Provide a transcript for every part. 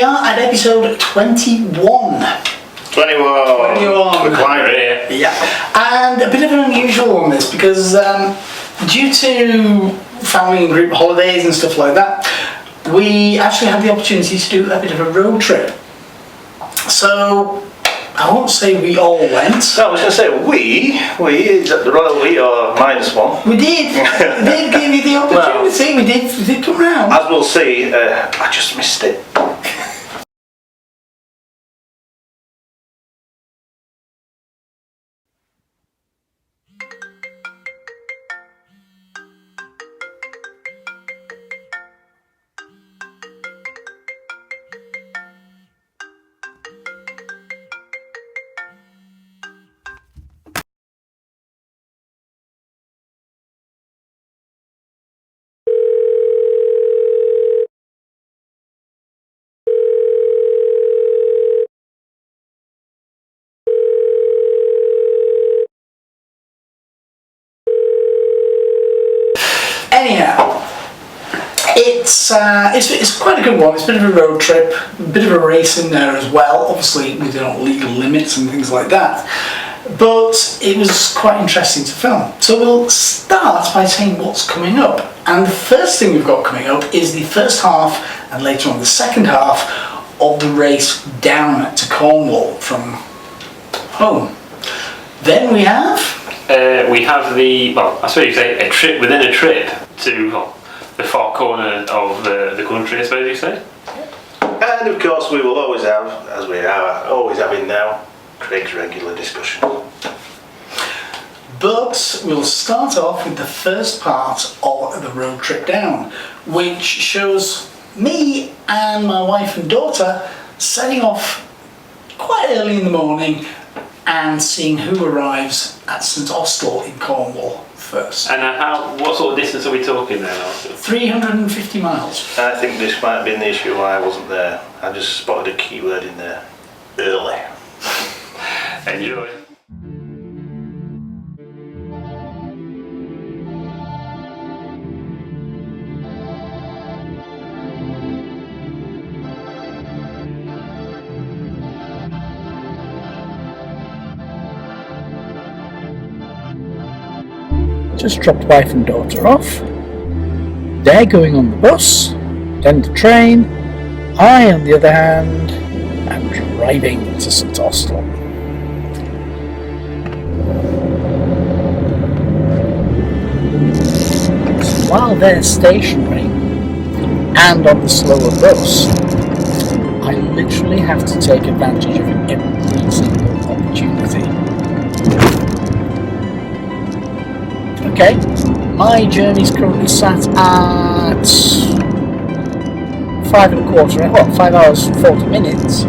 we are at episode 21. 21. We're climbing here. Yeah. And a bit of an unusual one this because due to family and group holidays and stuff like that, we actually had the opportunity to do a bit of a road trip. So I won't say we all went. No, I was going to say we, is that the royal we or -1? We did. We did give you the opportunity. Well, we did come round. As we'll see, I just missed it. Anyhow, it's quite a good one. It's a bit of a road trip, a bit of a race in there as well. Obviously, within all legal limits and things like that. But it was quite interesting to film. So we'll start by saying what's coming up. And the first thing we've got coming up is the first half and later on the second half of the race down to Cornwall from home. Then we have I suppose you say a trip within a trip to the far corner of the country, I suppose you say. And of course we will always have, as we are always having now, Craig's regular discussion. But we'll start off with the first part of the road trip down, which shows me and my wife and daughter setting off quite early in the morning and seeing who arrives at St Austell in Cornwall first. And what sort of distance are we talking there now? 350 miles. I think this might have been the issue why I wasn't there. I just spotted a keyword in there. Early. Enjoy. Just dropped wife and daughter off. They're going on the bus, then the train. I, on the other hand, am driving to St Austell. So while they're stationary and on the slower bus, I literally have to take advantage of every single opportunity. Okay, my journey's currently sat at 5 hours and 40 minutes.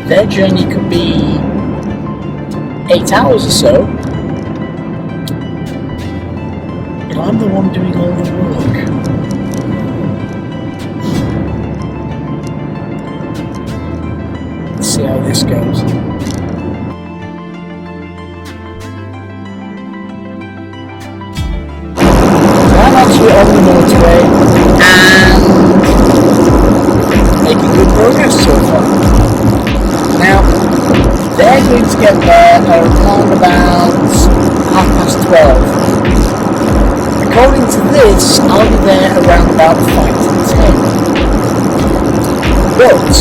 Their journey could be 8 hours or so, but I'm the one doing all the work. Let's see how this goes. On the motorway and making good progress so far. Now, they're going to get there around about 12:30. According to this, I'll be there around about 5 to 10. But,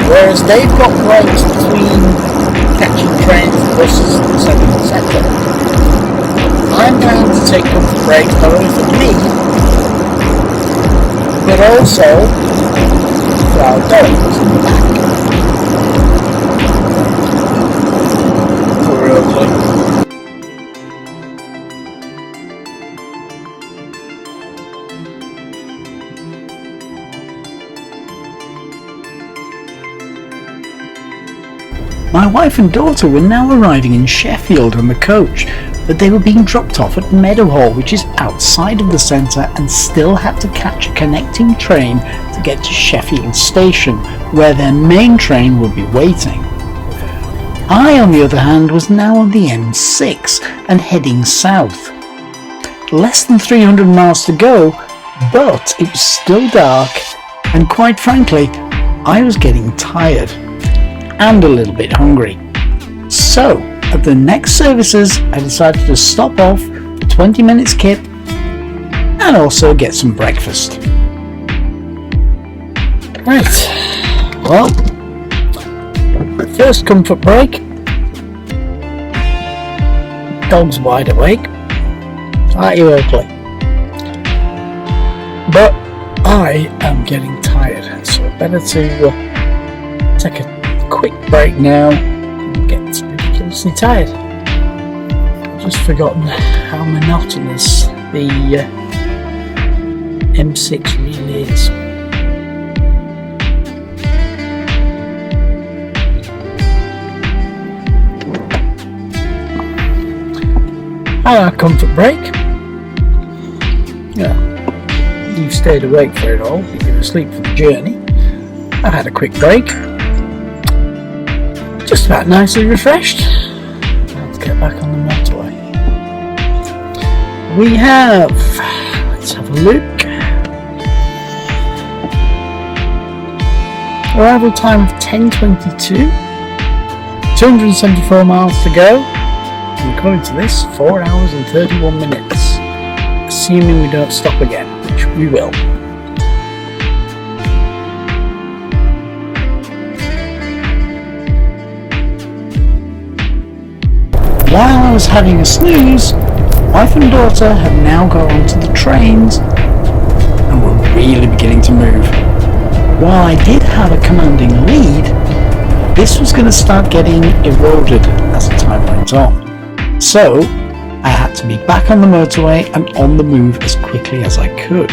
whereas they've got breaks between catching trains, buses, etc., I'm going to take comfort breaks not only for me, but also for our dogs in the back. For real quick. My wife and daughter were now arriving in Sheffield on the coach, but they were being dropped off at Meadowhall, which is outside of the centre, and still had to catch a connecting train to get to Sheffield Station, where their main train would be waiting. I, on the other hand, was now on the M6 and heading south. Less than 300 miles to go, but it was still dark and quite frankly, I was getting tired and a little bit hungry. So, at the next services, I decided to stop off for 20 minutes kip and also get some breakfast. Right, well, first comfort break. Dog's wide awake, slightly Oakley, but I am getting tired, so better to take a quick break now and get ridiculously tired. I've just forgotten how monotonous the M6 really is. And our comfort break. Yeah, you've stayed awake for it all. You've been asleep for the journey. I had a quick break. Just about nicely refreshed. Let's get back on the motorway. We have, let's have a look. Arrival time of 10:22. 274 miles to go. And according to this, 4 hours and 31 minutes. Assuming we don't stop again, which we will. While I was having a snooze, wife and daughter have now got onto the trains and were really beginning to move. While I did have a commanding lead, this was going to start getting eroded as the time went on. So, I had to be back on the motorway and on the move as quickly as I could.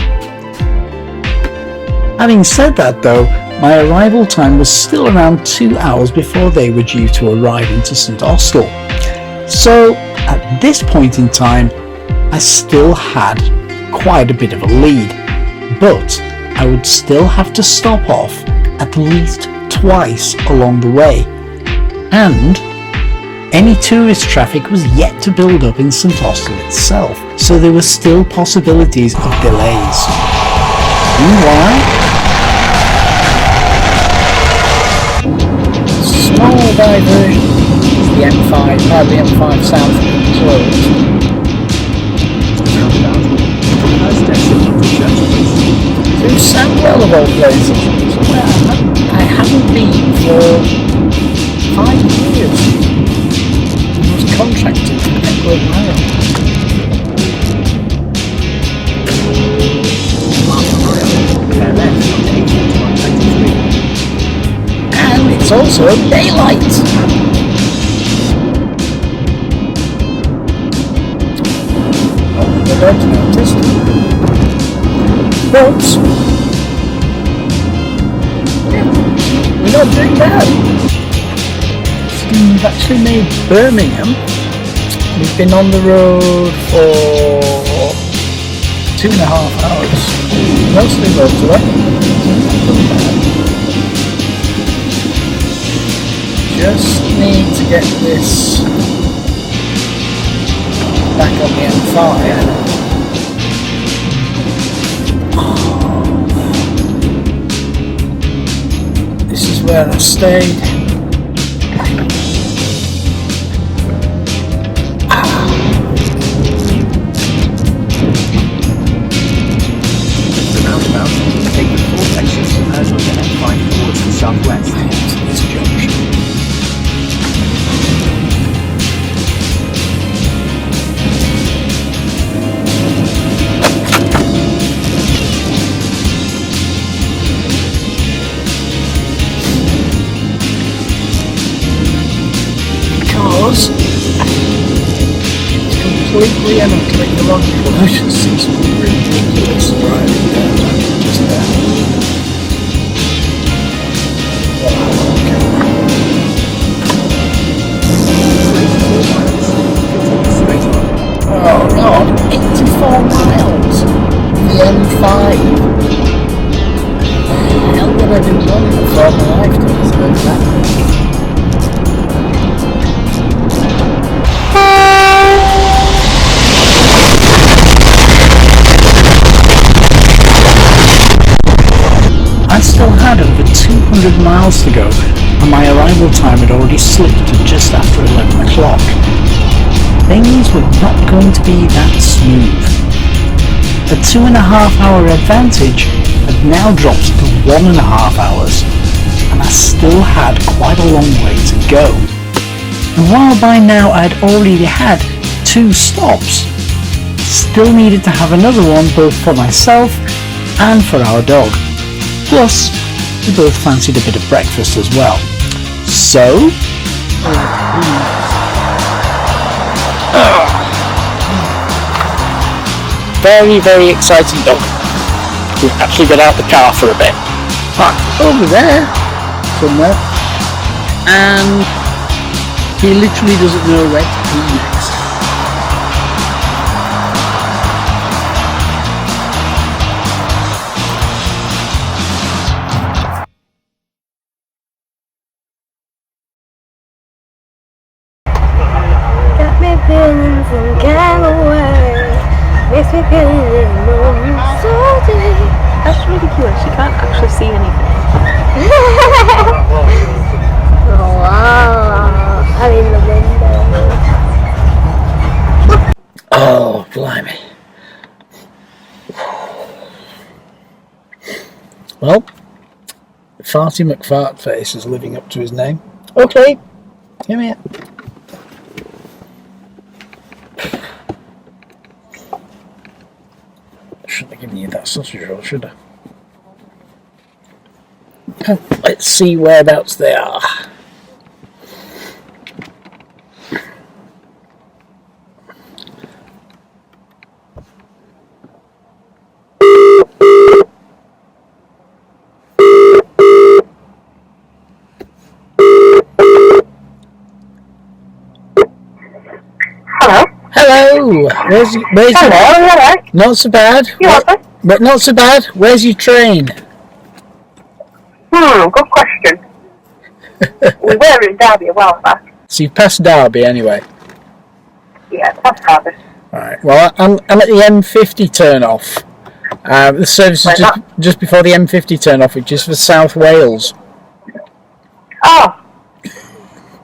Having said that though, my arrival time was still around 2 hours before they were due to arrive into St Austell. So, at this point in time, I still had quite a bit of a lead, but I would still have to stop off at least twice along the way, and any tourist traffic was yet to build up in St Austell itself, so there were still possibilities of delays. Meanwhile, small diversion is the M5, the M5 south closed. Through Sandwell of all places, somewhere I haven't been for 5 years. Contracted to Edward Mile. And it's also daylight. Oh, the dog's noticed. But yeah, we're not doing bad. We've actually made Birmingham. We've been on the road for 2.5 hours. Mostly motorway. Just need to get this back on the M5. This is where I stayed. Southwest to this junction. Because it's completely and utterly illogical. I just see some ridiculous driving there, just there. Oh God, 84 miles, the M5. How would I do running before my life comes about that? 200 miles to go, and my arrival time had already slipped to just after 11 o'clock. Things were not going to be that smooth. The 2.5-hour advantage had now dropped to 1.5 hours, and I still had quite a long way to go. And while by now I'd already had 2 stops, still needed to have another one both for myself and for our dog. Plus, we both fancied a bit of breakfast as well. So, very, very exciting dog. We actually got out the car for a bit. Parked over there somewhere, and he literally doesn't know where to be next. Got me feeling some kind of way. Makes me feeling so deep. That's ridiculous. She can't actually see anything. Oh wow. I'm in the window. Oh, blimey. Well, Farty McFartface is living up to his name. Okay, come here. Shouldn't have given you that sausage roll, should I? Oh, let's see whereabouts they are. Hello? Hello! Where's Hello, you alright? Not so bad. You alright? But not so bad. Where's your train? Good question. We were in Derby a while back. So you've passed Derby anyway. Yeah, that's Derby. Alright, well I'm at the M50 turn off. The service is just before the M50 turn off, which is for South Wales. Oh.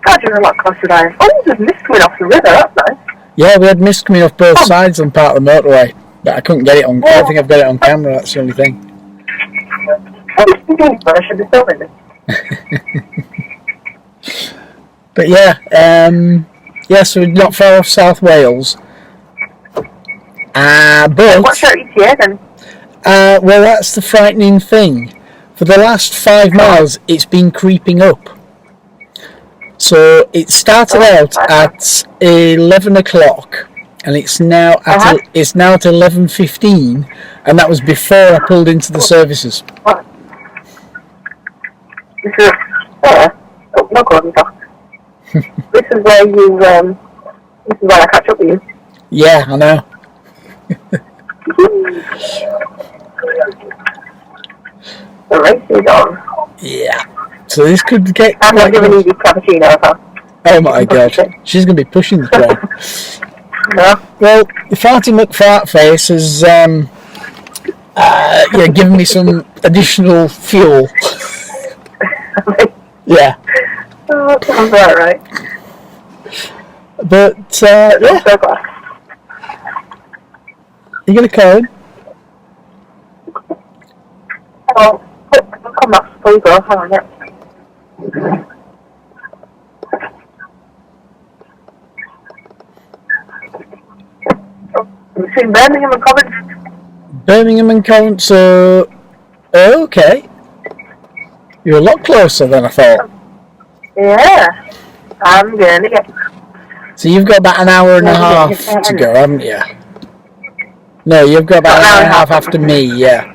God, you're a lot closer than I am. Oh, there's mist coming off the river, that's nice. Yeah, we had mist coming off both sides on part of the motorway, but I couldn't get it on. I don't think I've got it on camera. That's the only thing. I should be filming this. But yeah, so we're not far off South Wales. But What's your ETA then? well, that's the frightening thing. For the last 5 miles, it's been creeping up. So it started out at 11 o'clock, and it's now at 11:15, and that was before I pulled into the services. What? This is no good talk. This is where you this is where I catch up with you. Yeah, I know. The race is on. Yeah. So this could get. I'm not giving you the cappuccino, huh? Oh my god, she's going to be pushing the train. No. Well, Farty McFartface has given me some additional fuel. Yeah. Oh, that sounds about right. But yeah, I'm so glad. you going to code? Oh, come back before you go. Hang on, yeah. Between Birmingham and Coventry. Birmingham and Coventry, so okay. You're a lot closer than I thought. Yeah, I'm gonna get. So you've got about an hour and a half to go, haven't you? No, you've got about an hour and a half after me, yeah.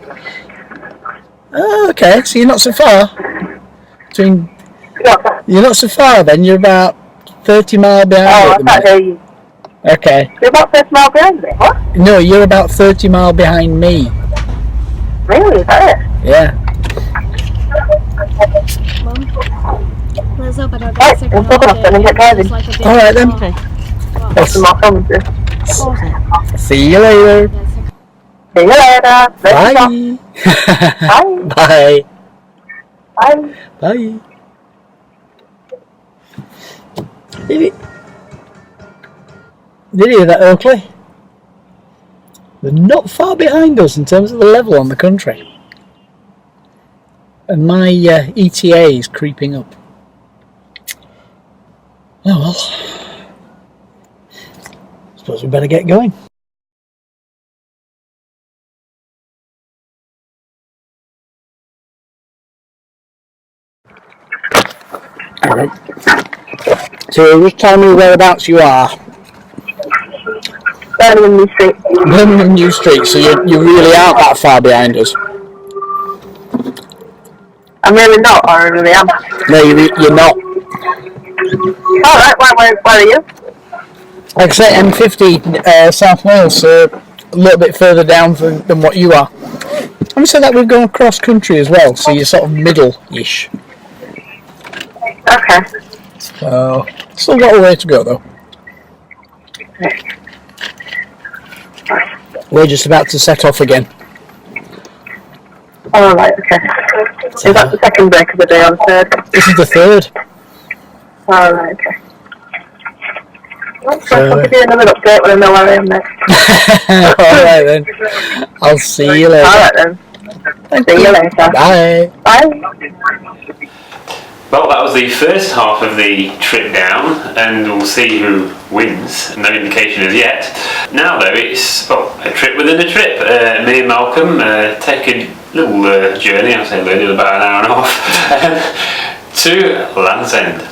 Oh, okay, so you're not so far. You're not so far then, you're about 30 miles behind me at the minute. You. Okay. You're about 30 miles behind me. What? No, you're about 30 miles behind me. Really? Is that it? Yeah. Right, we'll talk about that and get driving. Alright then. What's the more filming to? See you later. See you later. Bye. Bye. Bye. Bye. Bye. Did you hear that, Oakley? They're not far behind us in terms of the level on the country. And my ETA is creeping up. Oh well. Suppose we better get going. Alright. So just tell me whereabouts you are. Birmingham New Street. Birmingham New Street, so you really aren't that far behind us. I'm really not, or I really am. No, you're not. Alright, where are you? Like I say, M50 South Wales, so a little bit further down than what you are. I'm going to say that we've gone cross country as well, so you're sort of middle-ish. Okay. So, still got a way to go though. We're just about to set off again. Alright, okay. Is that the second break of the day or the third? This is the third. Alright, okay. I'll give you another update when I know where I am next. Alright then. I'll see you later. Alright then. See you later. Bye. Bye. Well, that was the first half of the trip down, and we'll see who wins. No indication as yet. Now though, it's a trip within a trip. Me and Malcolm take a little journey, I'll say little, about an hour and a half, to Land's End.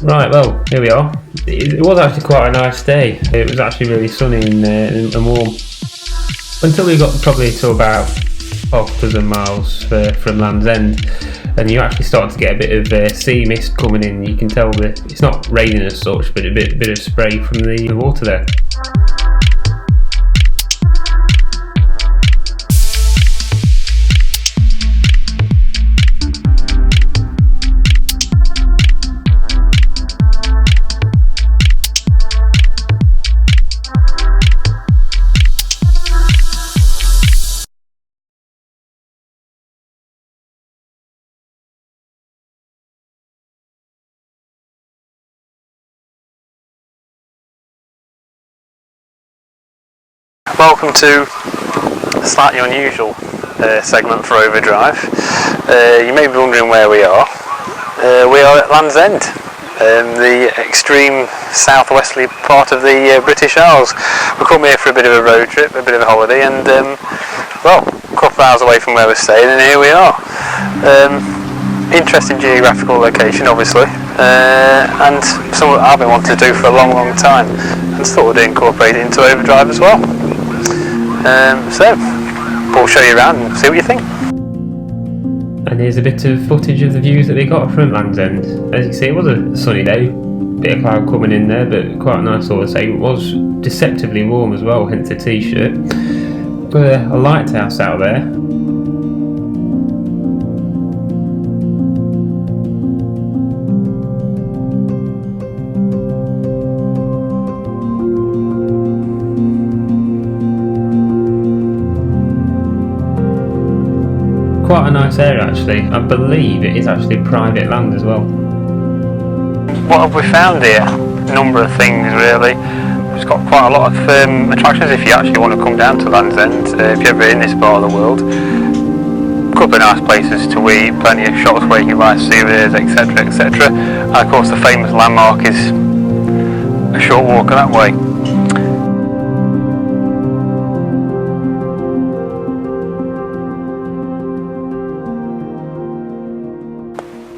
Right, well, here we are. It was actually quite a nice day. It was actually really sunny and warm. Until we got probably to about 12 dozen miles from Land's End, and you actually start to get a bit of sea mist coming in. You can tell that it's not raining as such, but a bit of spray from the water there. Welcome to a slightly unusual segment for OverDrive. You may be wondering where we are. We are at Land's End, the extreme southwesterly part of the British Isles. We come here for a bit of a road trip, a bit of a holiday, and well, a couple of hours away from where we're staying, and here we are. Interesting geographical location, obviously, and something I've been wanting to do for a long time, and thought I'd incorporate it into OverDrive as well. So we'll show you around and see what you think. And here's a bit of footage of the views that we got from Land's End. As you can see, it was a sunny day, bit of cloud coming in there, but quite nice all the same. It was deceptively warm as well, hence the t-shirt. Got a lighthouse out there. Quite a nice area actually. I believe it is actually private land as well. What have we found here? A number of things really. It's got quite a lot of attractions if you actually want to come down to Land's End, if you're ever in this part of the world. A couple of nice places to eat, plenty of shops where you can buy souvenirs, etc, etc. And of course the famous landmark is a short walk that way.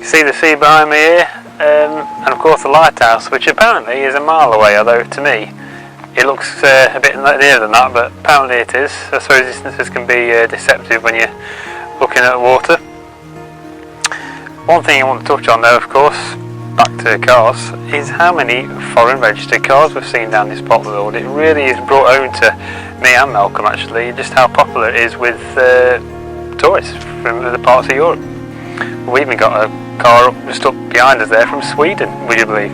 See the sea behind me here, and of course the lighthouse, which apparently is a mile away, although to me it looks a bit nearer than that, but apparently it is. I suppose distances can be deceptive when you're looking at water. One thing I want to touch on though, of course, back to cars, is how many foreign registered cars we've seen down this part of the world. It really is brought home to me and Malcolm actually, just how popular it is with tourists from other parts of Europe. We've even got a car just up behind us there from Sweden, would you believe?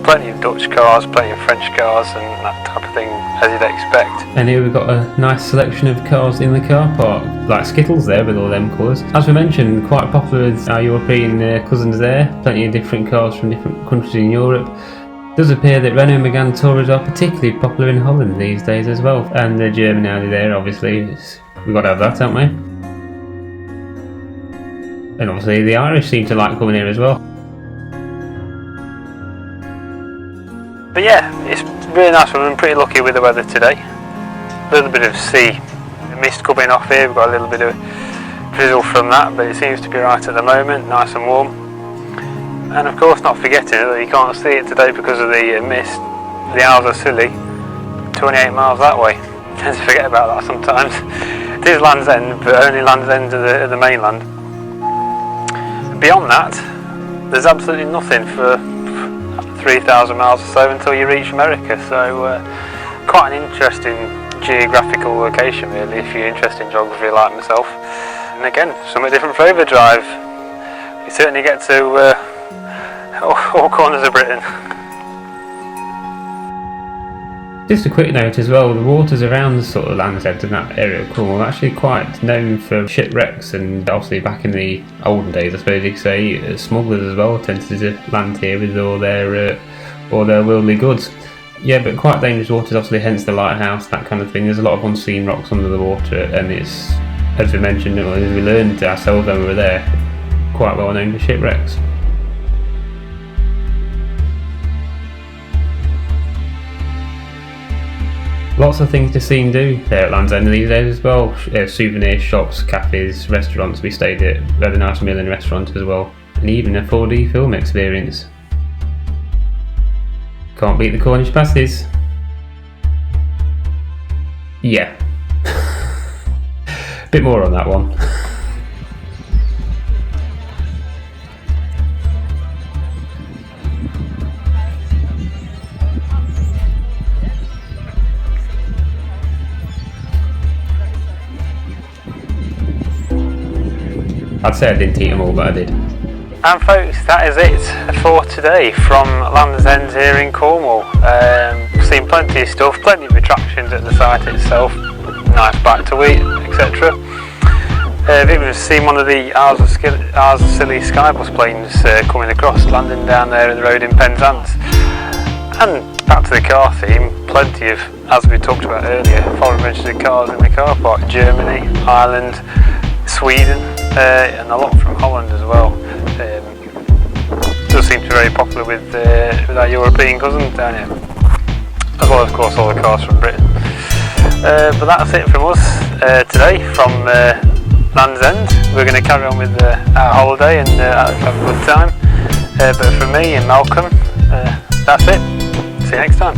plenty of Dutch cars, plenty of French cars, and that type of thing, as you'd expect. And here we've got a nice selection of cars in the car park, like Skittles there with all them colours. As we mentioned, quite popular with our European cousins there, plenty of different cars from different countries in Europe. It does appear that Renault Megane Touareg are particularly popular in Holland these days as well, and the German Audi there, obviously, we've got to have that, haven't we? And obviously the Irish seem to like coming here as well. But yeah, it's really nice. We've been pretty lucky with the weather today. A little bit of sea mist coming off here, we've got a little bit of drizzle from that, but it seems to be right at the moment, nice and warm. And of course, not forgetting that you can't see it today because of the mist. The Isles are silly, 28 miles that way. I tend to forget about that sometimes. It is Land's End, but only Land's End of the mainland. Beyond that, there's absolutely nothing for 3,000 miles or so until you reach America, so quite an interesting geographical location really if you're interested in geography like myself. And again, something different for OverDrive. You certainly get to all corners of Britain. Just a quick note as well, the waters around the sort of Land's End and that area of Cornwall are actually quite known for shipwrecks, and obviously back in the olden days I suppose you could say, smugglers as well tended to land here with all their worldly goods. Yeah, but quite dangerous waters, obviously, hence the lighthouse, that kind of thing. There's a lot of unseen rocks under the water, and it's, as we mentioned, as we learned ourselves when we were there, quite well known for shipwrecks. Lots of things to see and do there at Land's End these days as well. Souvenir shops, cafes, restaurants. We stayed at a very nice meal in a restaurant as well. And even a 4D film experience. Can't beat the Cornish pasties. Yeah. Bit more on that one. I'd say I didn't eat them all, but I did. And folks, that is it for today from Land's End here in Cornwall. Seen plenty of stuff, plenty of attractions at the site itself, nice bite to eat, etc. I've even seen one of the Isles of Scilly Skybus planes coming across, landing down there in the road in Penzance. And back to the car theme, plenty of, as we talked about earlier, foreign registered cars in the car park. Germany, Ireland, Sweden, and a lot from Holland as well. Does seem to be very popular with our European cousins down here, as well as of course all the cars from Britain. But that's it from us today from Land's End. We're going to carry on with our holiday and have a good time. But for me and Malcolm, that's it. See you next time.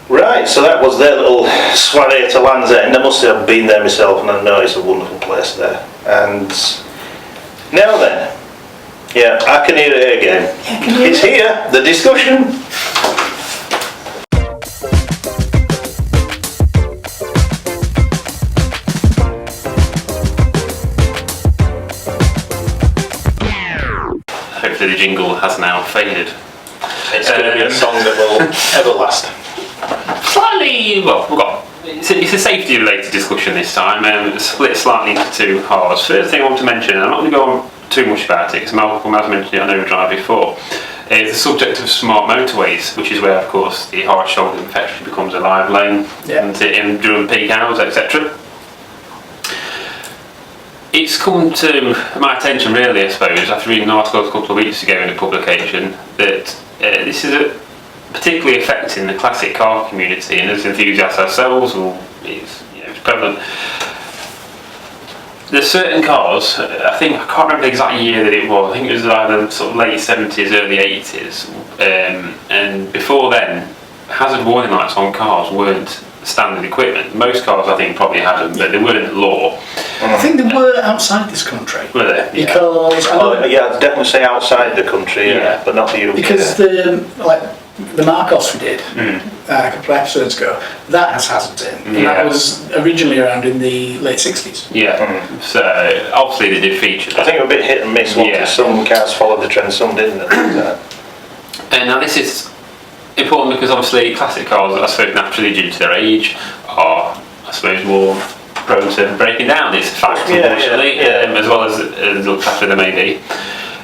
Right, so that was their little soiree to Land's End. I must have been there myself, and I know it's a wonderful place there. And now then, yeah, I can hear it again. It's here, the discussion. Hopefully the jingle has now faded. It's going to be a song that will ever last. Slightly, well, it's a safety related discussion this time, split slightly into two halves. First thing I want to mention, and I'm not going to go on too much about it because Malcolm has mentioned it on OverDrive before, is the subject of smart motorways, which is where of course the hard shoulder infection becomes a live lane during peak hours, etc. It's come to my attention really, I suppose, after reading an article a couple of weeks ago in a publication, that this is particularly affecting the classic car community, and as enthusiasts ourselves, it's prevalent. There's certain cars, I can't remember the exact year that it was, I think it was either sort of late 70s, early 80s, and before then, hazard warning lights on cars weren't standard equipment. Most cars I think probably had them, but they weren't law. I think they were outside this country. Were they? Because I'd definitely say outside the country, but not the UK. Because the Marcos we did, a couple of episodes ago. That has hazards in. And that was originally around in the late 60s. Yeah. So obviously they did feature that. I think it was a bit hit and miss. Some cars followed the trend, some didn't. And now this is important because obviously classic cars, I suppose naturally due to their age, are I suppose more prone to breaking down. It's a fact, unfortunately, as well as looked after they may be.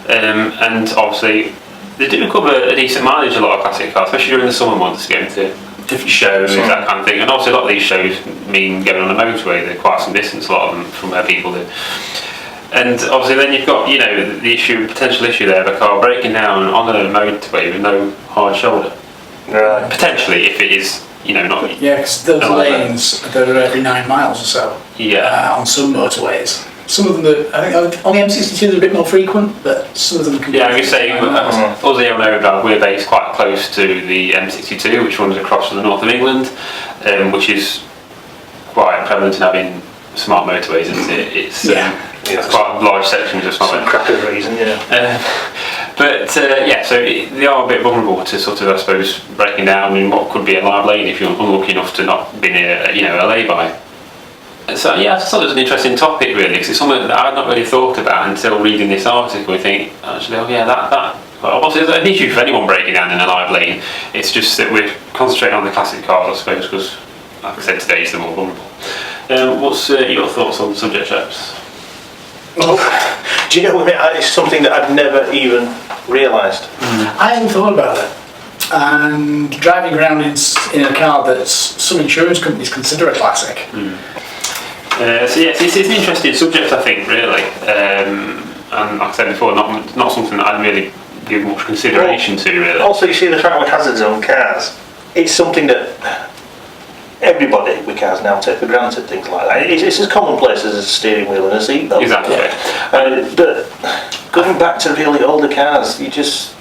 And obviously they do cover a decent mileage, a lot of classic cars, especially during the summer months, going to different shows, that kind of thing. And also a lot of these shows mean going on a motorway. They're quite some distance, a lot of them, from where people live. And obviously then you've got, the potential issue there of a car breaking down on a motorway with no hard shoulder. Right. Potentially, if it is, not... Yeah, because those lanes, they're every 9 miles or so. Yeah. On some motorways. Some of them, I think on the M62 they're a bit more frequent, but some of them can be... Yeah, I would say, us here on OverDrive, we're based quite close to the M62, which runs across from the north of England, which is quite prevalent in having smart motorways, isn't it? It's quite large sections of smart motorways. Cracker reason, so they are a bit vulnerable to sort of, I suppose, breaking down in what could be a live lane if you're unlucky enough to not be near, a lay-by. So I just thought it was an interesting topic really, because it's something that I'd not really thought about until reading this article. I think, actually, that obviously is an issue for anyone breaking down in a live lane. It's just that we're concentrating on the classic cars, I suppose, because, like I said, today's the more vulnerable. What's your thoughts on the subject, chaps? Oh, do you know what I mean? It's something that I've never even realised. I hadn't thought about it. And driving around in a car that some insurance companies consider a classic. It's an interesting subject, I think, really. And like I said before, not something that I'd really give much consideration to, really. Also, you see the fact with hazard zone cars, it's something that everybody with cars now take for granted, things like that. It's as commonplace as a steering wheel and a seatbelt. Exactly. But going back to really older cars, you just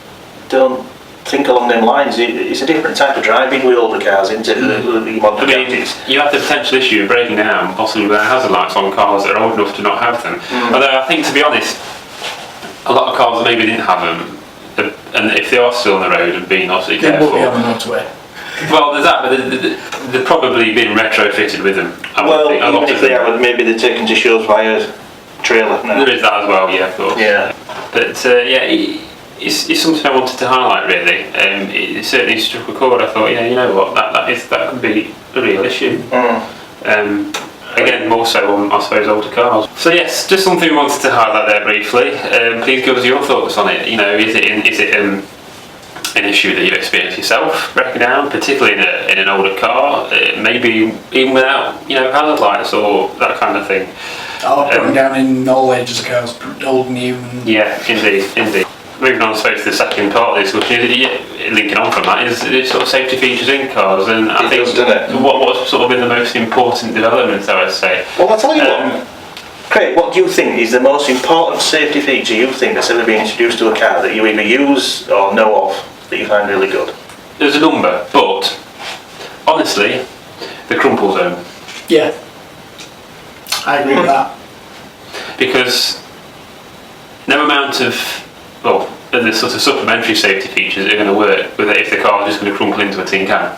don't think along them lines. It's a different type of driving with older cars, isn't it? You have the potential issue of breaking down, possibly without hazard lights on cars that are old enough to not have them. Although I think, to be honest, a lot of cars that maybe didn't have them, and if they are still on the road and being obviously careful. They won't be on the motorway. Well, there's that, but they've probably been retrofitted with them. Even if they haven't, maybe they're taken to shows via trailer now. There is that as well, yeah, of course. Yeah. But it's something I wanted to highlight, really. It certainly struck a chord. I thought, you know what, that could be a real issue. Again, more so on, I suppose, older cars. So yes, just something we wanted to highlight there briefly. Please give us your thoughts on it. Is it an issue that you've experienced yourself, breaking down, particularly in an older car, maybe even without hazard lights or that kind of thing? Breaking down in all ages of cars, old, new. Yeah, indeed. Moving on, I suppose, to the second part of this discussion, linking on from that, is the sort of safety features in cars, and I think what's sort of been the most important developments, I would say. Well, I'll tell you what. Craig, what do you think is the most important safety feature you think that's ever been introduced to a car that you either use or know of that you find really good? There's a number, but honestly, the crumple zone. Yeah, I agree with that. Because no amount of, the sort of supplementary safety features are going to work with it if the car is just going to crumple into a tin can.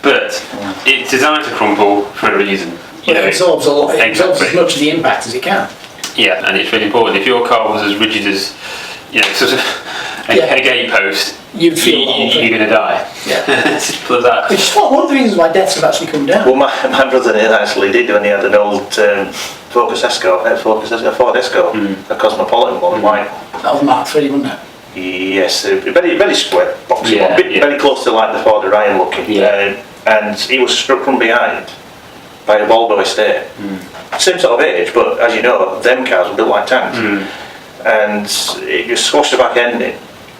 But it's designed to crumple for a reason. It absorbs as much of the impact as it can. Yeah, and it's really important. If your car was as rigid as, sort of a gate post, you'd feel you're going to die. Yeah. Simple as that. Which is one of the reasons why deaths have actually come down. Well, my brother actually did when he had an old Ford Escort, a Cosmopolitan one, white. That was Mark III, wasn't it? Yes, very, very square, boxy one, very close to like the Ford Orion looking. And he was struck from behind by a Volvo estate. Same sort of age, but as you know, them cars were built like tanks. And it just squashed the back end in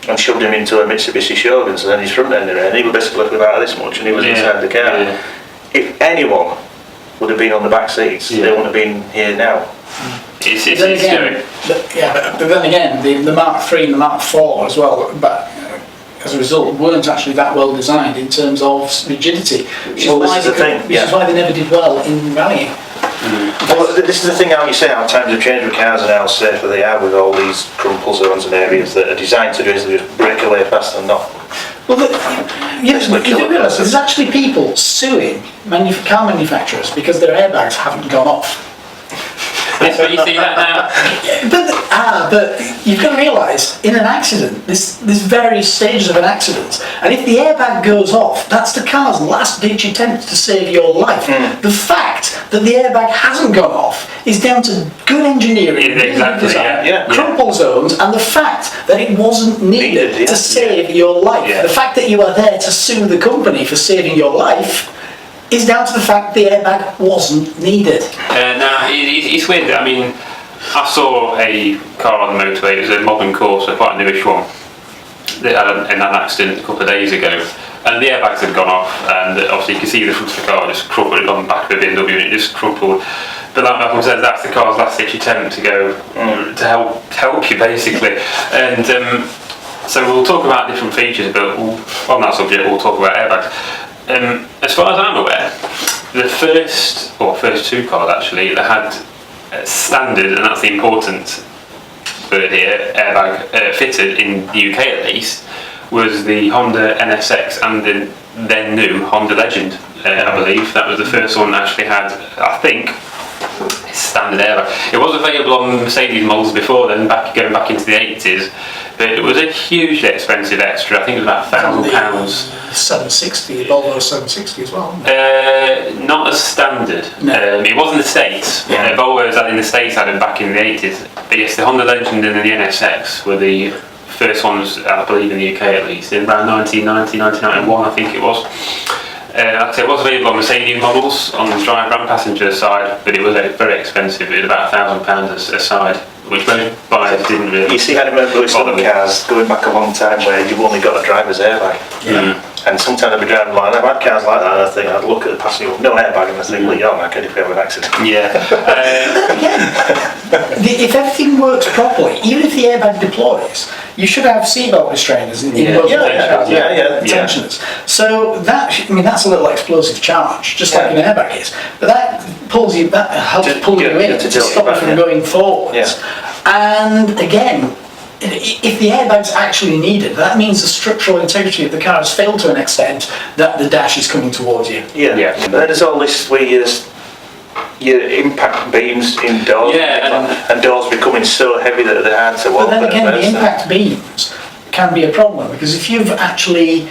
and shoved him into a Mitsubishi Shogun, so then his front end in there, and he was basically looking about this much, and he was inside the car. If anyone would have been on the back seats, they wouldn't have been here now. But then again, the Mark III and the Mark IV as well, but as a result, weren't actually that well designed in terms of rigidity. Which is why they never did well in rallying. Well, this is the thing, how you say how times have changed with cars and how safer they are with all these crumple zones and areas that are designed to just break away fast and not Well, you do realise there's actually people suing car manufacturers because their airbags haven't gone off. Yes, but you see that now. But you've got to realise, in an accident, there's various stages of an accident, and if the airbag goes off, that's the car's last-ditch attempt to save your life. The fact that the airbag hasn't gone off is down to good engineering, Exactly, design, crumple zones, and the fact that it wasn't needed to save your life. Yeah. The fact that you are there to sue the company for saving your life is down to the fact the airbag wasn't needed. Now, it's weird. I mean, I saw a car on the motorway. It was a modern Corsa, quite a newish one. They had an accident a couple of days ago, and the airbags had gone off, and obviously you can see the front of the car just crumpled on the back of the BMW, and it just crumpled. But like Malcolm said, that's the car's last-ditch attempt to go to help you, basically. And so we'll talk about different features, but on that subject, we'll talk about airbags. As far as I'm aware, the first two cars actually that had standard, and that's the important word here, airbag fitted in the UK at least, was the Honda NSX and the then new Honda Legend. I believe that was the first one that actually had, I think, standard airbag. It was available on Mercedes models before then, going back into the 80s, but it was a hugely expensive extra. I think it was about £1,000. 760, the Volvo 760 as well. Not as standard. No. It was in the States. Volvo's in the States had them back in the 80s. But yes, the Honda Legend and the NSX were the first ones, I believe, in the UK at least, in around 1990, 1991, I think it was. Like I say, it was available on Mercedes models on the driver and passenger side, but it was very expensive. It was about £1,000 a side, which most buyers didn't really. You see, I remember with some cars going back a long time where you've only got a driver's airbag. And sometimes I'd be driving like that. I've had cars like that, and I think I'd look at the passenger with no airbag, and I think, well, you're knackered if we have an accident. Yeah. If everything works properly, even if the airbag deploys, you should have seatbelt restrainers in most cars. Tensioners. So that's a little explosive charge, just like an airbag is. But that helps pull you in to stop you from going forwards. And again, if the airbag's actually needed, that means the structural integrity of the car has failed to an extent that the dash is coming towards you. And then there's all this where your impact beams in doors, and doors becoming so heavy that they're hard to open. But then again, the impact beams can be a problem, because if you've actually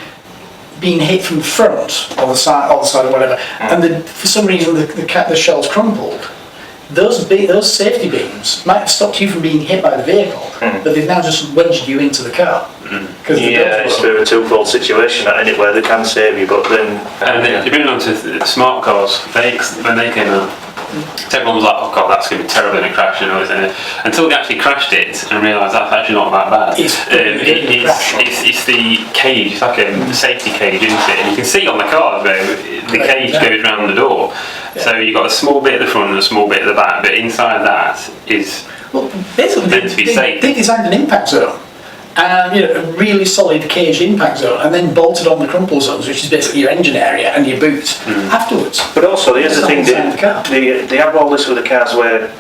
been hit from the front or the side or whatever, and for some reason the shell's crumpled, those safety beams might have stopped you from being hit by the vehicle, but they've now just wedged you into the car. It's a bit of a twofold situation, where they can save you, but then... And then, moving on to the smart cars, when they came out, everyone was like, oh god, that's going to be terrible in a crash, until they actually crashed it and realised that's actually not that bad. It's the cage, it's like a safety cage, isn't it? And you can see on the car, the cage goes round the door. So you've got a small bit at the front and a small bit at the back, but inside that is basically meant to be safe. They designed an impact zone, and a really solid caged impact zone, and then bolted on the crumple zones, which is basically your engine area and your boot afterwards. But also, here's the thing, they have all this with the cars where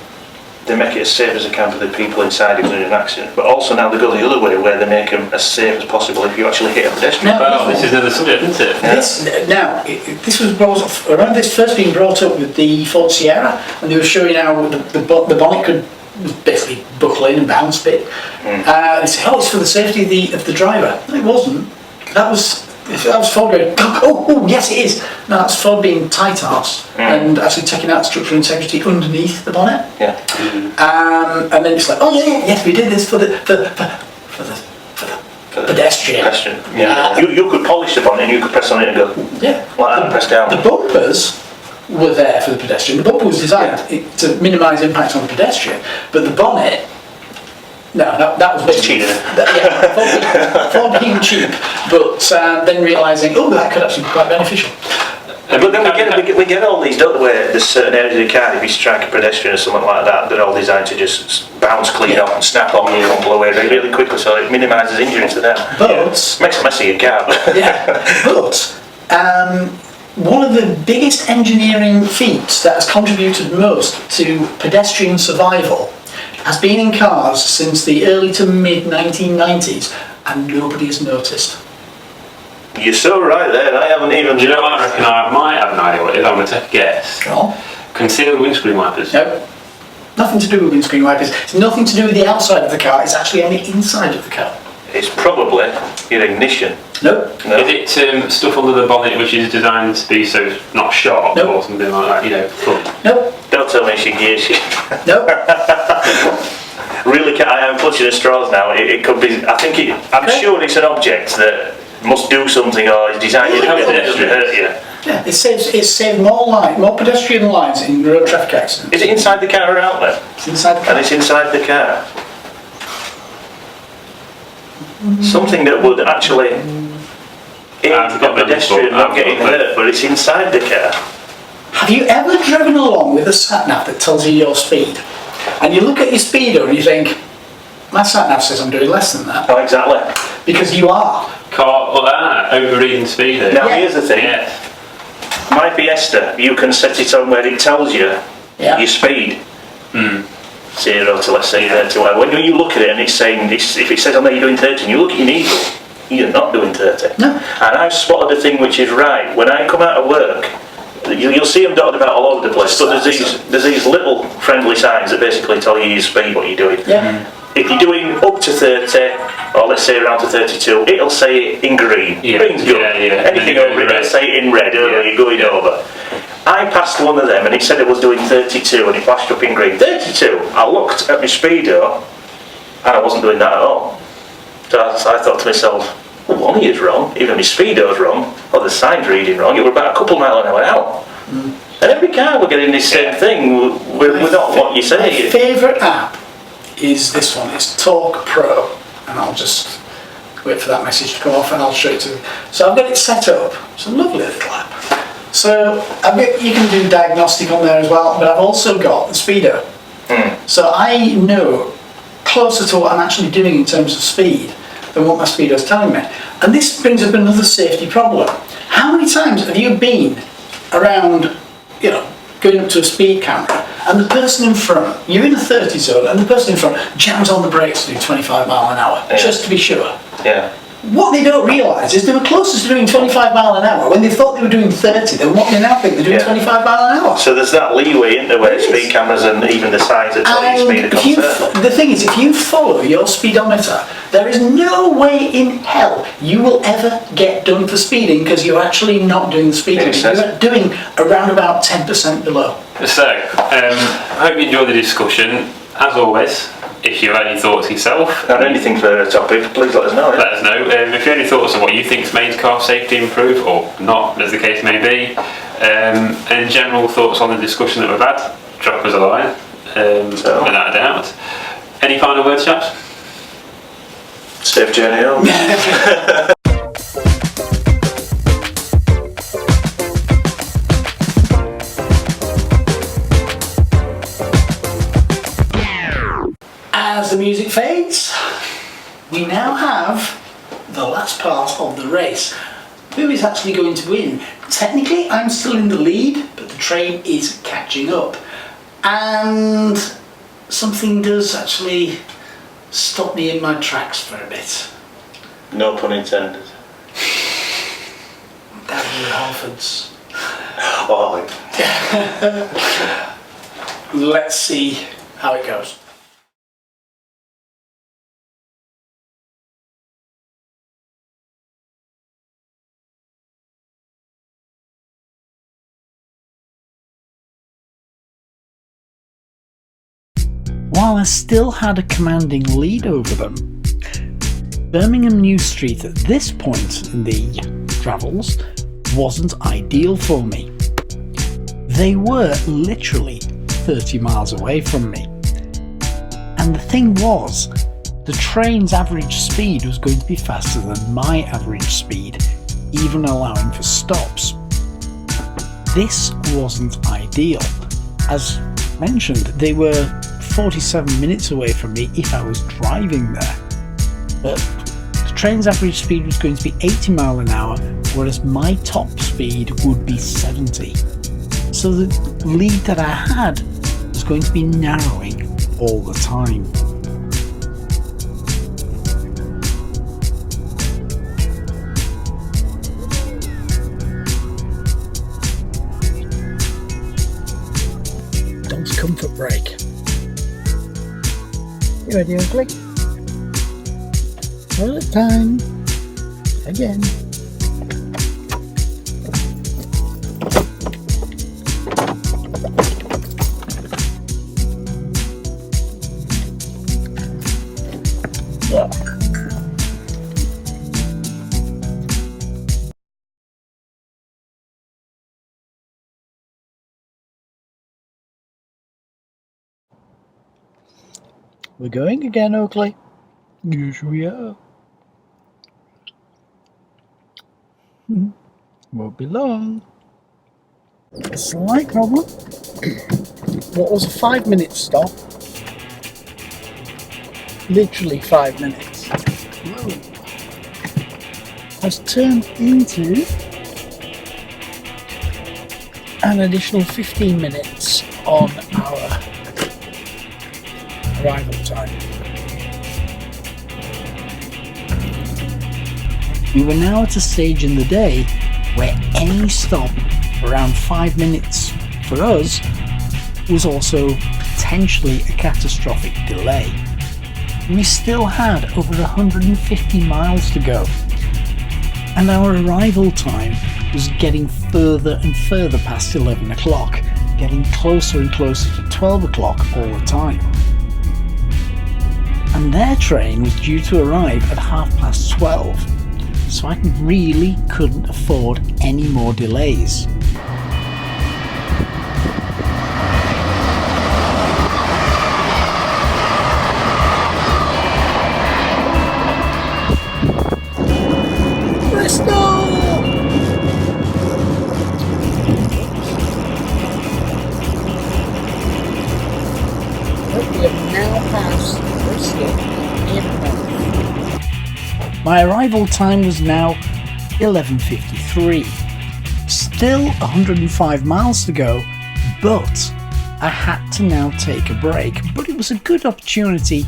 they make it as safe as they can for the people inside if there's an accident, but also now they go the other way where they make them as safe as possible if you actually hit a pedestrian. This is another subject, isn't it? This was brought up, I remember this first being brought up with the Ford Sierra, and they were showing how the bonnet could basically buckle in and bounce a bit. They said, it's for the safety of the driver. No, it wasn't. That was Ford going, oh, yes it is. No, that's Ford being tight-arsed and actually taking out structural integrity underneath the bonnet. And then it's like, yes, we did this for the pedestrian. You could polish the bonnet and you could press on it and go, like that, press down. The bumpers were there for the pedestrian. The bumper was designed to minimise impact on the pedestrian, but the bonnet, that was basically cheating. Ford being cheap, but then realising, that could actually be quite beneficial. But then we get all these, don't we, where there's certain areas of the car, if you strike a pedestrian or something like that, they're all designed to just bounce clean off and snap on you and crumple away really quickly, so it minimises injury to them. But makes a mess of your car. One of the biggest engineering feats that has contributed most to pedestrian survival has been in cars since the early to mid 1990s, and nobody has noticed. You're so right there. I haven't even. Do you know what I reckon? I might have an idea what it is. I'm going to take a guess. Go on. Concealed windscreen wipers. No. Nothing to do with windscreen wipers. It's nothing to do with the outside of the car. It's actually on the inside of the car. It's probably your ignition. No. No. Is it stuff under the bonnet which is designed to be so not sharp Nope. or something like that? You know, fun. No. Don't tell me it's your gear shift. No. Really, I am clutching at straws now. It could be. I'm Okay. sure it's an object that must do something or is designed to hurt you. Yeah, it saved more pedestrian lives in road traffic accidents. Is it inside the car or out there? It's inside the car. And it's inside the car. Something that would actually aid I've the got them pedestrian before. not I've getting got them. hurt, but it's inside the car. Have you ever driven along with a sat-nav that tells you your speed? And you look at your speedo and you think, my sat-nav says I'm doing less than that. Oh, exactly. Because you are. Overreading speed. Now, Yeah. here's the thing. Yeah. My Fiesta, you can set it on where it tells you Yeah. your speed. 0 to, let's say, 30. When you look at it and it's saying, if it says on there you're doing 30 and you look at your needle, you're not doing 30. No. And I've spotted a thing which is right. When I come out of work, you'll see them dotted about all over the place, but there's these little friendly signs that basically tell you your speed, what you're doing. Yeah. If you're doing up to 30, or let's say around to 32, it'll say it in green. Yeah. Green's good. Yeah. Anything And then over it, red. it'll say it in red, you're going over. I passed one of them and it said it was doing 32 and it flashed up in green. 32! I looked at my speedo and I wasn't doing that at all. So I thought to myself, well, one of you's wrong, either my speedo's wrong or the sign's reading wrong. It was about a couple mile an hour out. And every car we're getting this same thing, we're not what you My say. favourite app is this one. It's Talk Pro. And I'll just wait for that message to come off and I'll show it to you. So I've got it set up. It's a lovely little app. So you can do diagnostic on there as well, but I've also got the speedo. So I know closer to what I'm actually doing in terms of speed than what my speedo's telling me. And this brings up another safety problem. How many times have you been around, going up to a speed camera and the person in front, you're in a 30 zone and the person in front jams on the brakes to do 25 mile an hour, just to be sure. Yeah. What they don't realise is they were closest to doing 25 mile an hour when they thought they were doing 30, then what they now think they're doing 25 mile an hour. So there's that leeway, isn't there, where speed cameras and even the signs that tell you speed are concerned. The thing is, if you follow your speedometer, there is no way in hell you will ever get done for speeding because you're actually not doing the speed limit. You're doing around about 10% below. So, I hope you enjoyed the discussion. As always, if you have any thoughts yourself, Or anything for a topic, please let us know. let us know. If you have any thoughts on what you think's made car safety improve, or not, as the case may be, and general thoughts on the discussion that we've had, drop us a line, without a doubt. Any final words, chaps? Safe journey home. As the music fades, we now have the last part of the race. Who is actually going to win? Technically, I'm still in the lead, but the train is catching up. And something does actually stop me in my tracks for a bit. No pun intended. Daniel Halfords. Oh, Let's see how it goes. While I still had a commanding lead over them, Birmingham New Street at this point in the travels wasn't ideal for me. They were literally 30 miles away from me. And the thing was, the train's average speed was going to be faster than my average speed, even allowing for stops. This wasn't ideal. As mentioned, they were 47 minutes away from me if I was driving there. But the train's average speed was going to be 80 mile an hour, whereas my top speed would be 70. So the lead that I had was going to be narrowing all the time. Dog's comfort break. You ready, Oakley? Toilet time. Again. Yeah. We're going again, Oakley. Yes, we are. Won't be long. A slight problem. What was a 5-minute stop? Literally 5 minutes. Whoa. Has turned into an additional 15 minutes on our arrival time. We were now at a stage in the day where any stop around 5 minutes for us was also potentially a catastrophic delay. We still had over 150 miles to go, and our arrival time was getting further and further past 11 o'clock, getting closer and closer to 12 o'clock all the time. And their train was due to arrive at 12:30, so I really couldn't afford any more delays. My arrival time was now 11:53. Still 105 miles to go, but I had to now take a break. But it was a good opportunity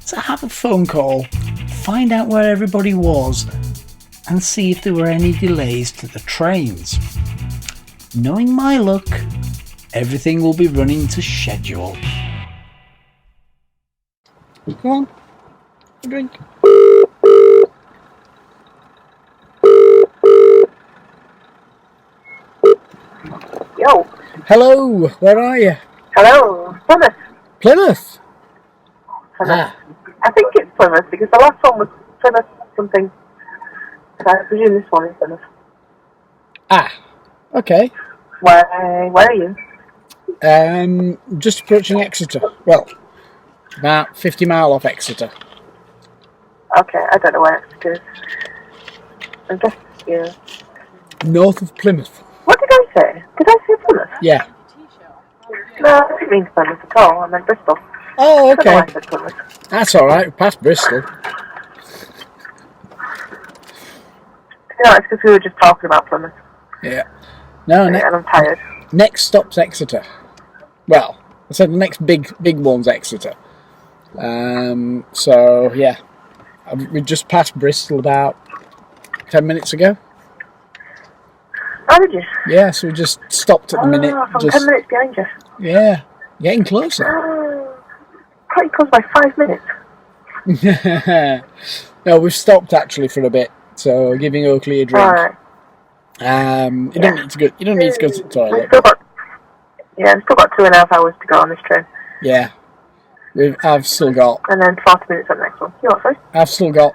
to have a phone call, find out where everybody was, and see if there were any delays to the trains. Knowing my luck, everything will be running to schedule. Come on, a drink. Yo. Hello, where are you? Hello. Plymouth. Plymouth? Plymouth. I think it's Plymouth because the last one was Plymouth something. So I presume this one is Plymouth. Okay. Where are you? Just approaching Exeter. Well, about 50 miles off Exeter. Okay, I don't know where Exeter is. I guess yeah. North of Plymouth. What did I say? Did I say Plymouth? Yeah. No, I didn't mean Plymouth at all. I meant Bristol. Oh, I don't know why okay. I said Plymouth. That's alright, past Bristol. No, it's because we were just talking about Plymouth. Yeah. No, And I'm tired. next stop's Exeter. Well, I said the next big one's Exeter. So, yeah. We just passed Bristol about 10 minutes ago. Oh, did you? Yeah, so we just stopped at the minute. I'm Just 10 minutes behind you. Yeah, getting closer. Quite close by 5 minutes. No, we've stopped actually for a bit, so giving Oakley a drink. Alright. You don't need to go. You don't need to go to the toilet. I've still got 2.5 hours to go on this train. Yeah, I've still got. And then 40 minutes on the next one. You what, sorry? I've still got.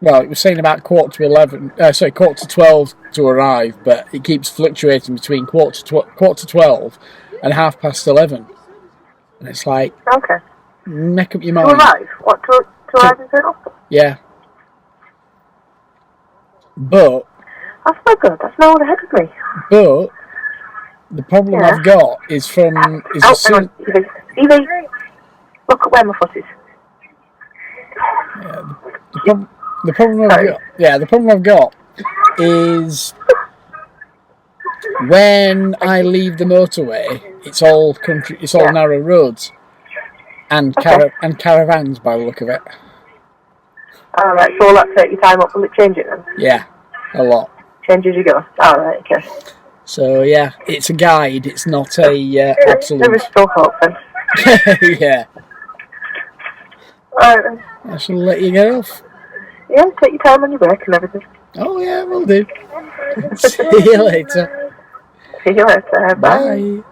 Well, it was saying about quarter to 12 to arrive, but it keeps fluctuating between quarter to 12 and 11:30. And it's like, okay, make up your to mind. arrive? What, to arrive in St. Austell? Yeah. But That's no good. That's no one ahead of me. But the problem Yeah. I've got is from Hang on, Evie, look at where my foot is. the problem I've got is when I leave the motorway, it's all country, it's all narrow roads and and caravans by the look of it. Alright, so will that take your time up? Will it change it then? Yeah, a lot. Change as you go? Alright, okay. So yeah, it's a guide. It's not a absolute. There is still hope then. Yeah. Alright then. I shall let you get off. Yeah, take your time on your break and everything. Oh yeah, will do. See you later. See you later. Bye.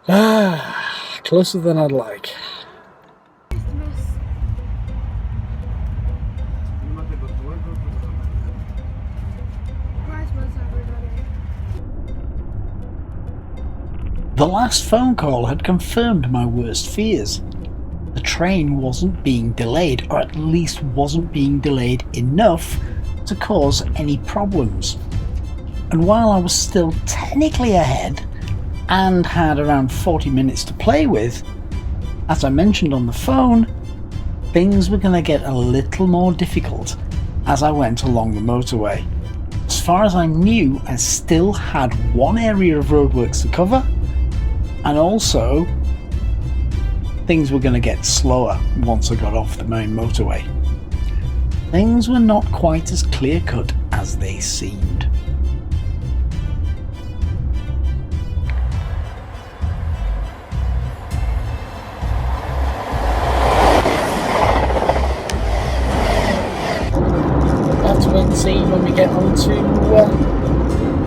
Bye. Closer than I'd like. The last phone call had confirmed my worst fears. The train wasn't being delayed, or at least wasn't being delayed enough to cause any problems. And while I was still technically ahead and had around 40 minutes to play with, as I mentioned on the phone, things were going to get a little more difficult as I went along the motorway. As far as I knew, I still had one area of roadworks to cover, and also things were going to get slower once I got off the main motorway. Things were not quite as clear-cut as they seemed. That's when see when we get onto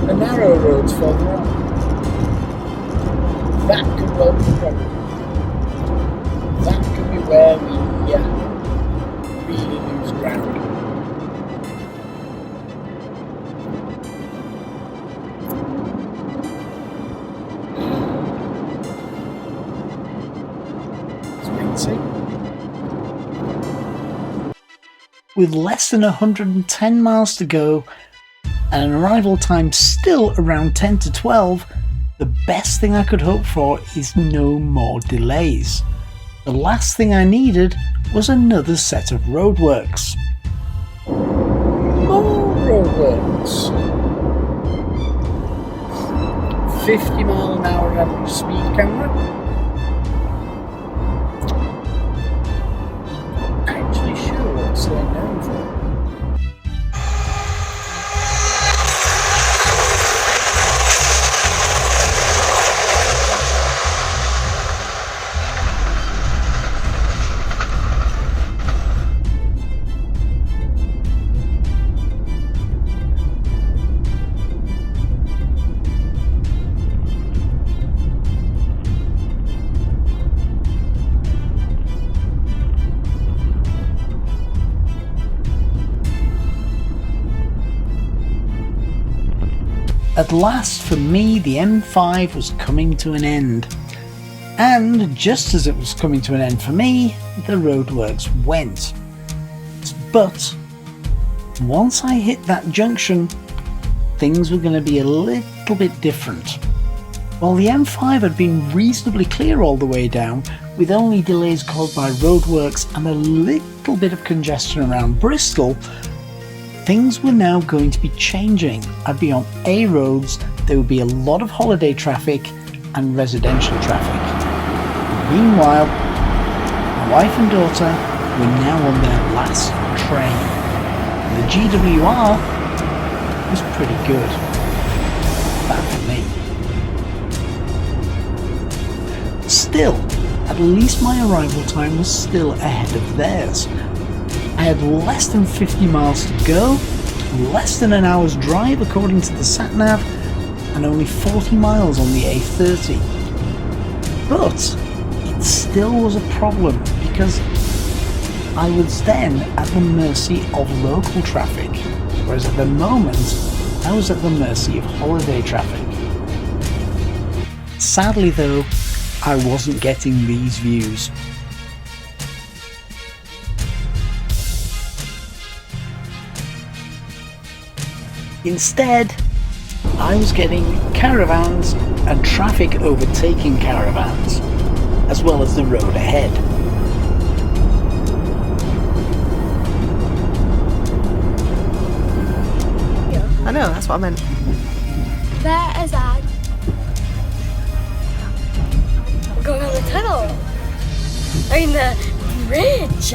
the narrow roads further on. That could well be the problem. That could be where we really lose ground. Let's wait and see. With less than 110 miles to go and an arrival time still around 10 to 12, the best thing I could hope for is no more delays. The last thing I needed was another set of roadworks. More roadworks. 50 mile an hour average speed camera. Actually sure what it's slowing down for. At last, for me, the M5 was coming to an end. And just as it was coming to an end for me, the roadworks went. But once I hit that junction, things were going to be a little bit different. While the M5 had been reasonably clear all the way down, with only delays caused by roadworks and a little bit of congestion around Bristol, things were now going to be changing. I'd be on A roads, there would be a lot of holiday traffic and residential traffic. Meanwhile, my wife and daughter were now on their last train. The GWR was pretty good. That for me. Still, at least my arrival time was still ahead of theirs. I had less than 50 miles to go, less than an hour's drive according to the sat-nav, and only 40 miles on the A30. But it still was a problem because I was then at the mercy of local traffic, whereas at the moment I was at the mercy of holiday traffic. Sadly though, I wasn't getting these views. Instead, I was getting caravans and traffic overtaking caravans, as well as the road ahead. I know, that's what I meant. There is that. We're going on the tunnel. I mean the bridge.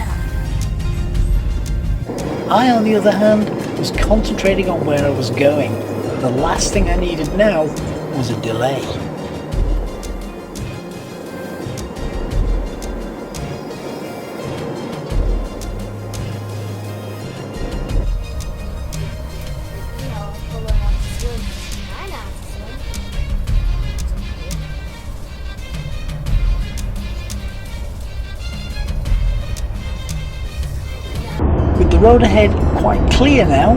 I, on the other hand, was concentrating on where I was going. The last thing I needed now was a delay. With the road ahead quite clear now,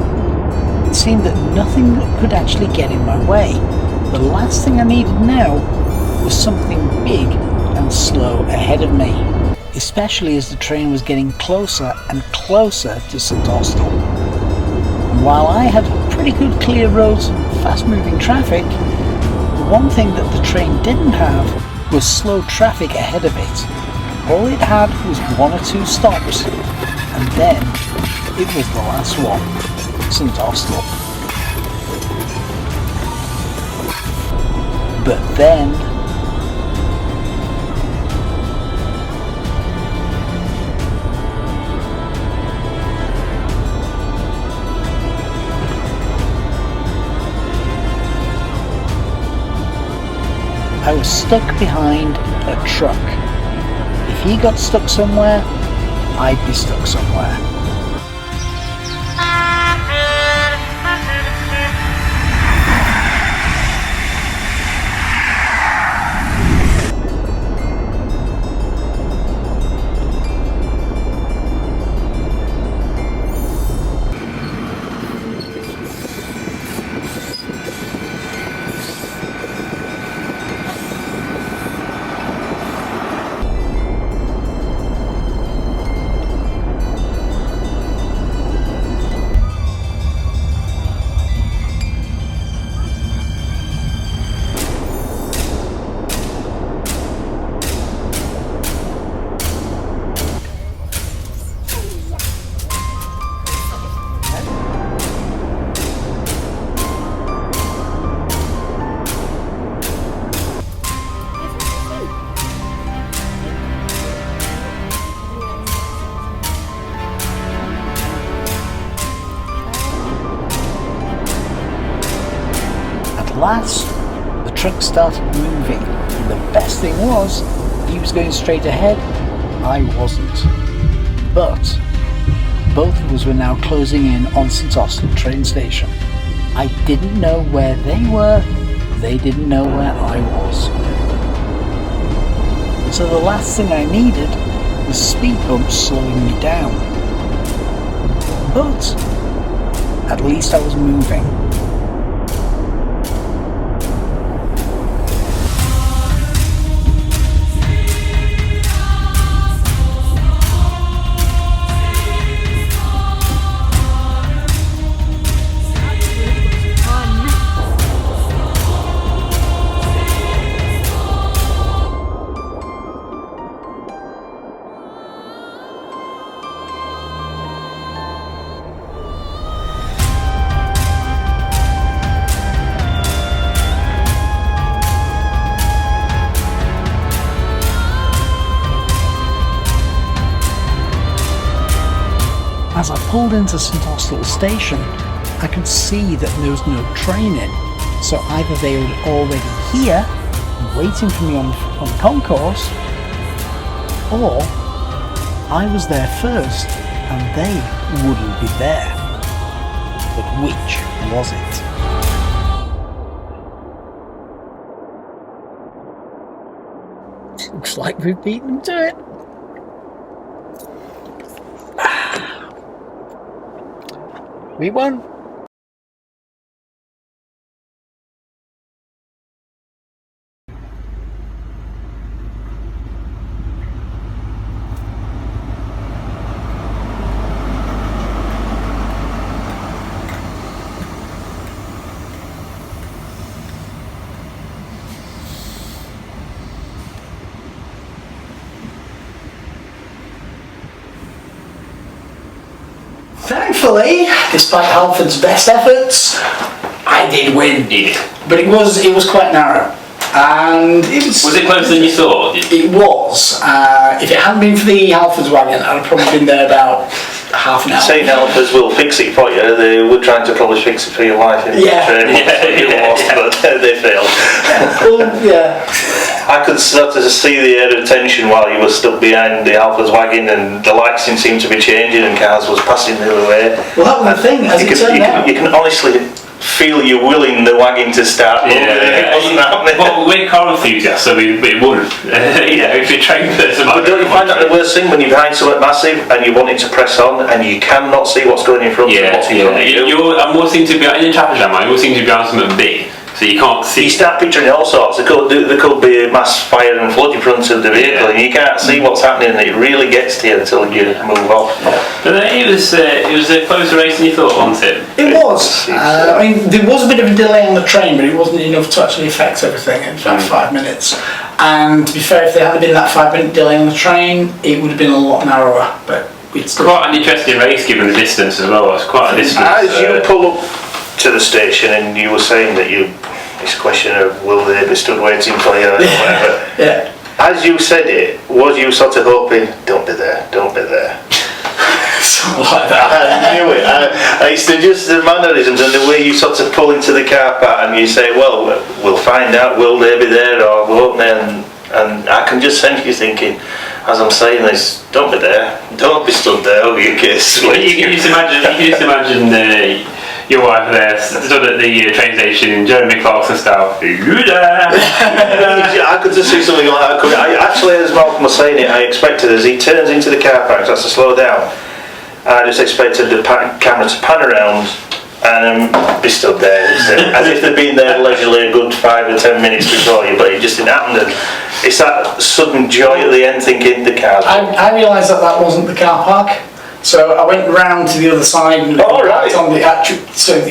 it seemed that nothing could actually get in my way. The last thing I needed now was something big and slow ahead of me, especially as the train was getting closer and closer to St Austell. And while I had pretty good clear roads and fast moving traffic, the one thing that the train didn't have was slow traffic ahead of it. All it had was 1 or 2 stops, and then it was the last one, St Austell. But then I was stuck behind a truck. If he got stuck somewhere, I'd be stuck somewhere. At last, the truck started moving, and the best thing was, he was going straight ahead, I wasn't. But both of us were now closing in on St Austell train station. I didn't know where they were, they didn't know where I was. So the last thing I needed was speed bumps slowing me down. But at least I was moving. As I pulled into St Austell station, I could see that there was no train in, so either they were already here, waiting for me on the concourse, or I was there first and they wouldn't be there. But which was it? Looks like we've beaten them to it. We won. Thankfully, despite Halford's best efforts, I did win. You did. But it was quite narrow, and it was. Was it closer than you thought? It was. If it hadn't been for the Halford's wagon, I'd have probably been there about half an hour. Saying helpers will fix it for you, they were trying to probably fix it for your life in the train, but they failed. Well, yeah. I could sort of see the air of tension while you were stuck behind the Alpha's wagon, and the lights didn't seem to be changing, and cars was passing the other way. Well, that was the thing, as it turned out. You can honestly feel you willing the wagon to start moving. It wasn't happening. Well, we're car enthusiasts, so it wouldn't. If you're trained person. But don't you find that the worst thing when you're behind something massive and you want it to press on and you cannot see what's going in front of you? I'm more seem to be in the traffic jam. I always seem to be behind something big, so you can't see. You start picturing all sorts. There could be a mass fire and flood in front of the vehicle, and you can't see what's happening. And it really gets to you until you move off. But it was a closer race than you thought, wasn't it? It was. I mean, there was a bit of a delay on the train, but it wasn't enough to actually affect everything. It was about 5 minutes. And to be fair, if there hadn't been that 5-minute delay on the train, it would have been a lot narrower. But it's quite an interesting race given the distance as well. It's quite a distance. As you pull up to the station, and you were saying that it's a question of will they be stood waiting for you or whatever. Yeah. As you said it, was you sort of hoping, don't be there, don't be there? Something like that. I knew it. It's just the mannerisms and the way you sort of pull into the car park and you say, well, we'll find out, will they be there or won't they? And I can just sense you thinking, as I'm saying this, don't be there, don't be stood there over your kiss. You can just imagine your wife there stood at the train station in Jeremy Clarkson style. I could just see something like that. Actually, as Malcolm was saying it, I expected as he turns into the car park, starts to slow down, I just expected the camera to pan around and be stood there as if they'd been there leisurely a good 5 or 10 minutes before you, but it just didn't happen. And it's that sudden joy at the end thinking the car's I realised that wasn't the car park. So I went round to the other side and parked on the actual. So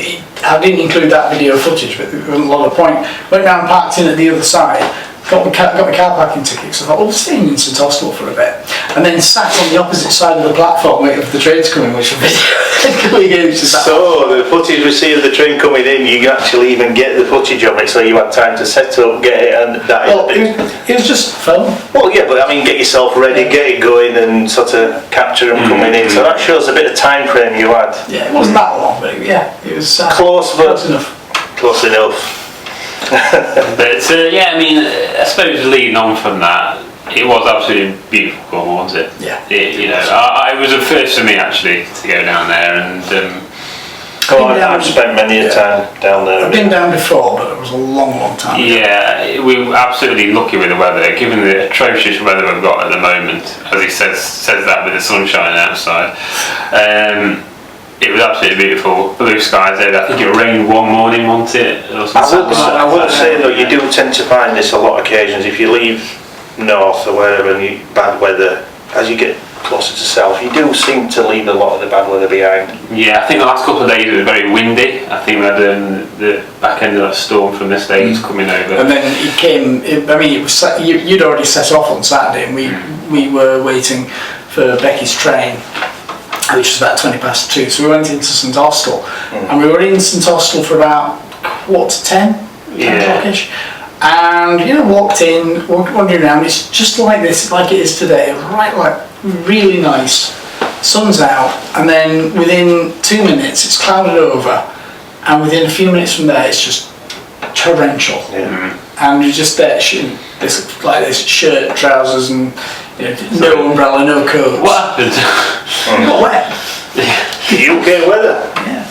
I didn't include that video footage, but there wasn't a lot of point. Went round, parked in at the other side, got my car parking ticket. So I thought, staying in St Austell for a bit, and then sat on the opposite side of the platform waiting for the train to come in, which was huge. So the footage we see of the train coming in, you actually even get the footage of it, so you had time to set up, get it, and that. Well, it was just film. Well, yeah, but I mean, get yourself ready, get it going, and sort of capture them coming in. So that shows a bit of time frame you had. Yeah, it wasn't that long, but it was close enough. Close enough. But I mean, I suppose leading on from that, it was absolutely beautiful, Cornwall, wasn't it? Yeah. It was a first for me actually to go down there, and I've spent many a time down there. I've been down before, but it was a long time ago. Yeah, we were absolutely lucky with the weather, given the atrocious weather we've got at the moment. As he says that with the sunshine outside. It was absolutely beautiful, blue skies there. I think it rained one morning, wasn't it? I would say though, you do tend to find this a lot of occasions. If you leave north or wherever and bad weather, as you get closer to south, you do seem to leave a lot of the bad weather behind. Yeah, I think the last couple of days it was very windy. I think we had the back end of that storm from the States coming over. And then it came, it was you'd already set off on Saturday, and we were waiting for Becky's train, which was about 2:20. So we went into St Austell, and we were in St Austell for about 10 o'clock-ish. And walked in, wandering around. It's just like this, like it is today. Right, like really nice. Sun's out, and then within 2 minutes it's clouded over, and within a few minutes from there it's just torrential. Yeah. And you're just there, this shirt, trousers, and no umbrella, no coat. What happened? You got wet. UK weather. Yeah.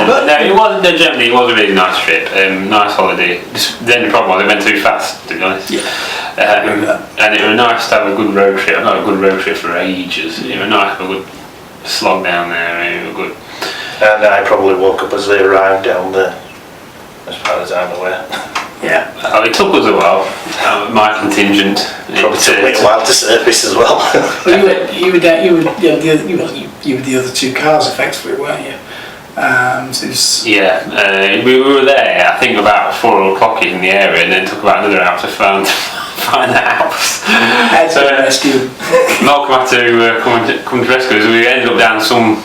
But no, it wasn't. Generally, it was a really nice trip. Nice holiday. The only problem was it went too fast, to be honest. Yeah. And it was nice to have a good road trip. I've not had a good road trip for ages. It was nice to have a good slog down there. It was good. And I probably woke up as they arrived down there, as far as I'm aware. Yeah. It took us a while. My contingent. Probably took me a while to surface as well. You were the other two cars, effectively, weren't you? We were there. I think about 4 o'clock in the area, and then took about another hour to find the house. Rescue. Malcolm had to come to rescue us. We ended up down some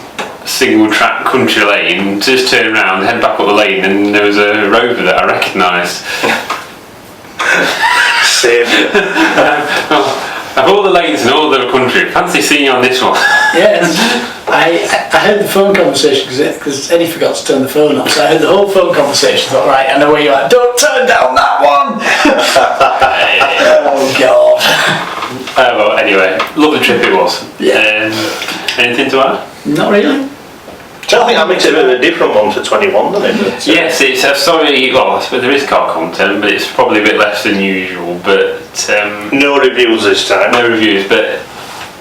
single track country lane, just turned around, head back up the lane, and there was a rover that I recognised. Saviour. Of all the lanes in all the country, fancy seeing you on this one. Yes. I heard the phone conversation because Eddie forgot to turn the phone off, so I heard the whole phone conversation. Thought, right, I know where you're at. Don't turn down that one. Oh God. Well, anyway, lovely trip it was. Yeah. Anything to add? Not really. So I think that makes it a bit of a different one for 21, doesn't it? But, Yes, it's sorry. Well, I suppose there is car content, but it's probably a bit less than usual. But no reviews this time. no reviews. But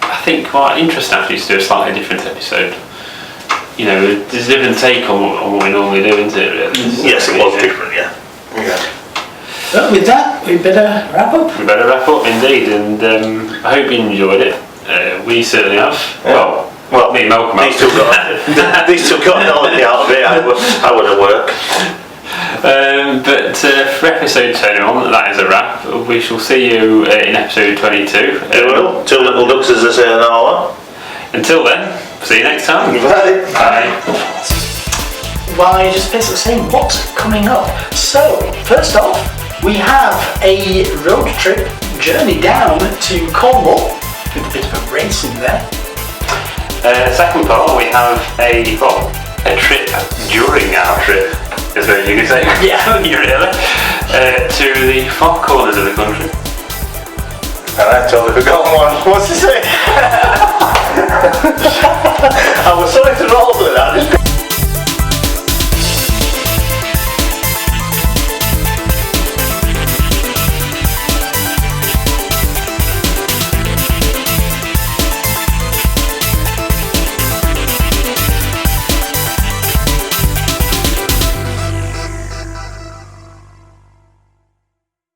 I think quite interesting actually to do a slightly different episode. You know, there's a different take on what we normally do, isn't it? Really? Yes, it was different. Yeah. Well, with that, we better wrap up. We better wrap up indeed, and I hope you enjoyed it. We certainly have. Yeah. Well, me and Malcolm have. These two got nothing out of it. I wouldn't work. But for episode 21, that is a wrap. We shall see you in episode 22. Two little ducks, as they say in our. Until then, see you next time. Bye. Bye. Why, just basically saying what's coming up. So, first off, we have a road trip journey down to Cornwall with a bit of a race in there. Second part, we have a trip during our trip, is what you could say. Yeah. Really. To the far corners of the country. And I totally forgotten one. What's he say? I was sorry to roll with that.